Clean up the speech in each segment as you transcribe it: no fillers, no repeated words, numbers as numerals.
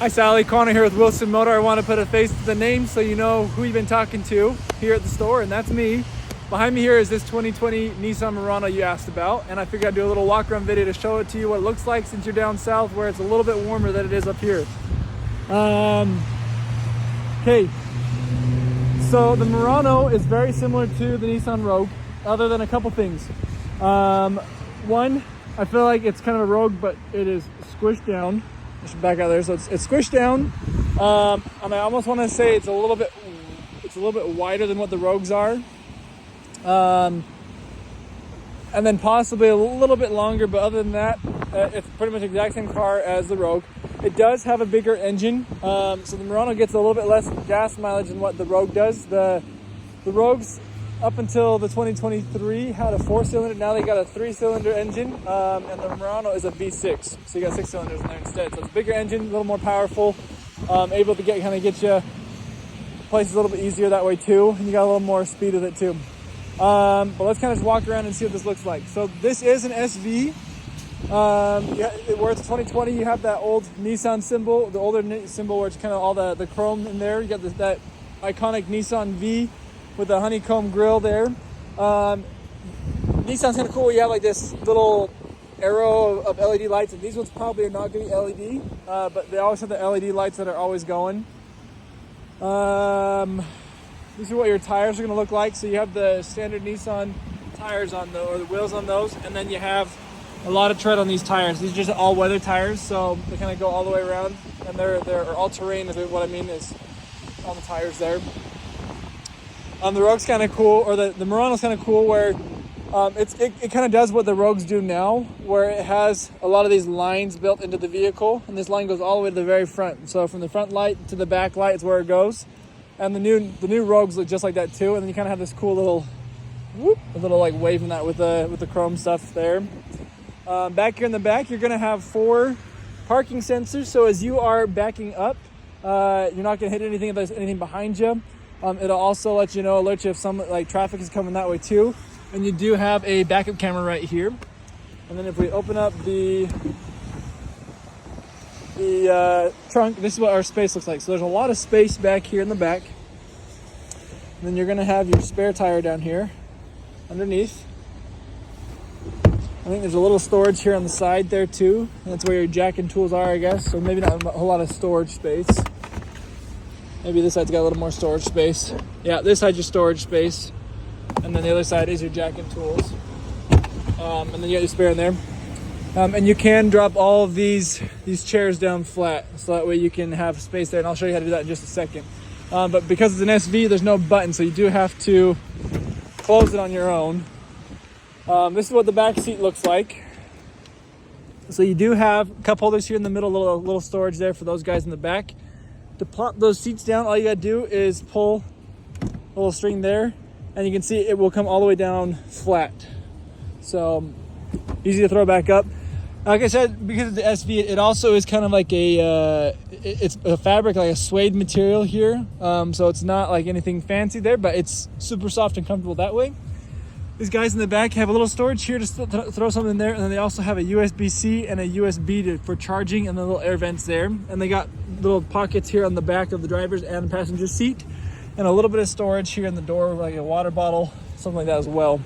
Hi Sally, Connor here with Wilson Motor. I want to put a face to the name so you know who you've been talking to here at the store, and that's me. Behind me here is this 2020 Nissan Murano you asked about, and I figured I'd do a little walk around video to show it to you what it looks like since you're down south where it's a little bit warmer than it is up here. Okay, so the Murano is very similar to the Nissan Rogue other than a couple things. One, I feel like it's kind of a Rogue, but it is squished down. I should back out there. So it's squished down, and I almost want to say it's a little bit wider than what the Rogues are, and then possibly a little bit longer. But other than that, it's pretty much the exact same car as the Rogue. It does have a bigger engine, so the Murano gets a little bit less gas mileage than what the Rogue does. The Rogues, up until the 2023, had a 4-cylinder. Now they got a 3-cylinder engine, and the Murano is a V6, so you got 6 cylinders in there instead. So it's a bigger engine, a little more powerful, able to get you places a little bit easier that way too, and you got a little more speed with it too. But let's kind of just walk around and see what this looks like. So this is an SV. Where it's 2020, you have that old Nissan symbol, the older symbol where it's kind of all the chrome in there. You got that iconic Nissan V with the honeycomb grill there. Nissan's kind of cool. You have like this little arrow of LED lights, and these ones probably are not going to be LED, but they always have the LED lights that are always going. These are what your tires are going to look like. So you have the standard Nissan tires on or the wheels on those, and then you have a lot of tread on these tires. These are just all-weather tires, so they kind of go all the way around, and they're all-terrain is what I mean is on the tires there. The Rogue's kind of cool, or the Murano's kind of cool, where it kind of does what the Rogues do now, where it has a lot of these lines built into the vehicle, and this line goes all the way to the very front. So from the front light to the back light is where it goes, and the new Rogues look just like that too. And then you kind of have this cool little like wave in that with the chrome stuff there. Back here in the back, you're going to have 4 parking sensors. So as you are backing up, you're not going to hit anything if there's anything behind you. It'll also let you know, alert you if some traffic is coming that way too. And you do have a backup camera right here. And then if we open up the trunk, this is what our space looks like. So there's a lot of space back here in the back. And then you're going to have your spare tire down here underneath. I think there's a little storage here on the side there too. And that's where your jack and tools are, I guess. So maybe not a whole lot of storage space. Maybe this side's got a little more storage space. Yeah, this side's your storage space. And then the other side is your jack and tools. And then you got your spare in there. And you can drop all of these chairs down flat, so that way you can have space there. And I'll show you how to do that in just a second. But because it's an SV, there's no button, so you do have to close it on your own. This is what the back seat looks like. So you do have cup holders here in the middle, little storage there for those guys in the back. To plop those seats down, all you gotta do is pull a little string there, and you can see it will come all the way down flat. So easy to throw back up. Like I said, because of the SV, it also is kind of like it's a fabric, like a suede material here. So it's not like anything fancy there, but it's super soft and comfortable that way. These guys in the back have a little storage here to throw something in there, and then they also have a USB-C and a USB for charging, and the little air vents there. And they got little pockets here on the back of the driver's and passenger seat, and a little bit of storage here in the door, like a water bottle, something like that as well.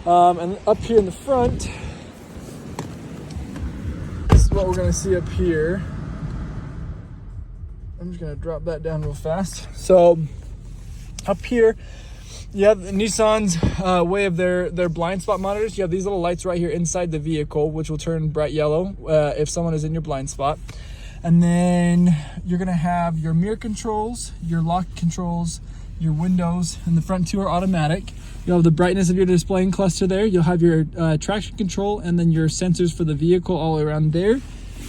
And up here in the front, this is what we're going to see up here. I'm just going to drop that down real fast. So up here, you have Nissan's way of their blind spot monitors. You have these little lights right here inside the vehicle, which will turn bright yellow if someone is in your blind spot. And then you're going to have your mirror controls, your lock controls, your windows, and the front 2 are automatic. You'll have the brightness of your display and cluster there. You'll have your traction control, and then your sensors for the vehicle all around there.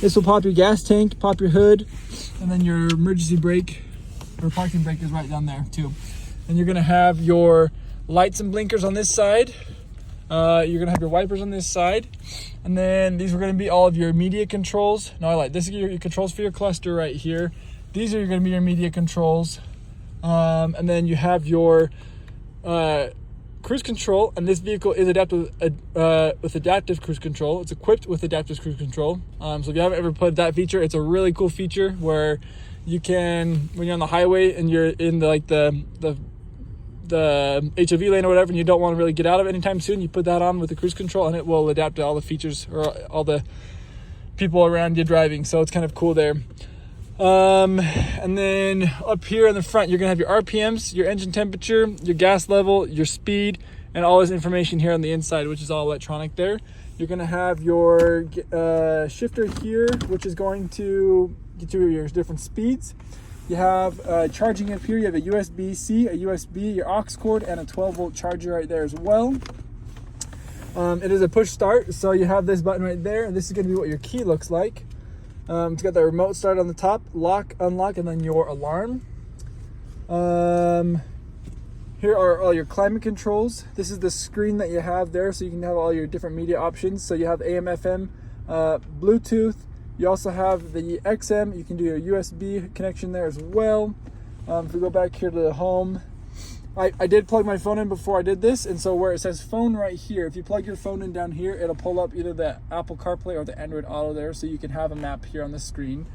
This will pop your gas tank, pop your hood, and then your emergency brake or parking brake is right down there too. And you're gonna have your lights and blinkers on this side. You're gonna have your wipers on this side. And then these are gonna be all of your media controls. This is your controls for your cluster right here. These are gonna be your media controls. And then you have your cruise control, and this vehicle is adaptive with adaptive cruise control. It's equipped with adaptive cruise control. So if you haven't ever played that feature, it's a really cool feature where you can, when you're on the highway and you're in the HOV lane or whatever, and you don't want to really get out of it anytime soon, you put that on with the cruise control, and it will adapt to all the features or all the people around you driving. So it's kind of cool there. And then up here in the front, you're gonna have your RPMs, your engine temperature, your gas level, your speed, and all this information here on the inside, which is all electronic there. You're gonna have your shifter here, which is going to get you your different speeds. You have charging up here. You have a USB-C, a USB, your aux cord, and a 12-volt charger right there as well. It is a push start, so you have this button right there, and this is gonna be what your key looks like. It's got the remote start on the top, lock, unlock, and then your alarm. Here are all your climate controls. This is the screen that you have there, so you can have all your different media options. So you have AM, FM, Bluetooth. You also have the XM. You can do your USB connection there as well. If we go back here to the home, I did plug my phone in before I did this, and so where it says phone right here, if you plug your phone in down here, it'll pull up either the Apple CarPlay or the Android Auto there, so you can have a map here on the screen.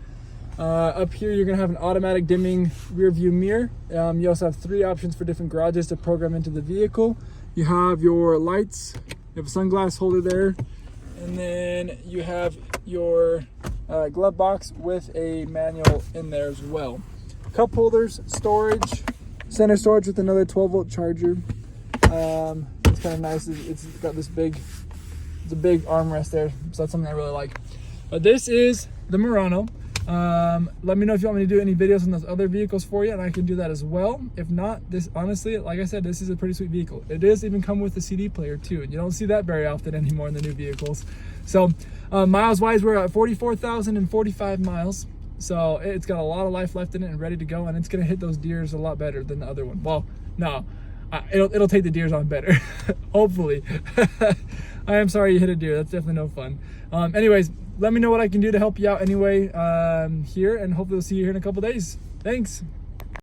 Up here, you're gonna have an automatic dimming rear view mirror. You also have 3 options for different garages to program into the vehicle. You have your lights, you have a sunglass holder there, and then you have your glove box with a manual in there as well. Cup holders, storage, center storage with another 12-volt charger. It's kind of nice. It's got this big, it's a big armrest there, so that's something I really like. But this is the Murano. Let me know if you want me to do any videos on those other vehicles for you, and I can do that as well. If not, this, honestly, like I said, this is a pretty sweet vehicle. It does even come with a CD player too, and you don't see that very often anymore in the new vehicles. So miles wise, we're at 44,045 miles. So it's got a lot of life left in it and ready to go, and it's gonna hit those deers a lot better than the other one. Well, no, it'll take the deers on better, hopefully. I am sorry you hit a deer. That's definitely no fun. Anyways, let me know what I can do to help you out anyway here, and hopefully we'll see you here in a couple days. Thanks.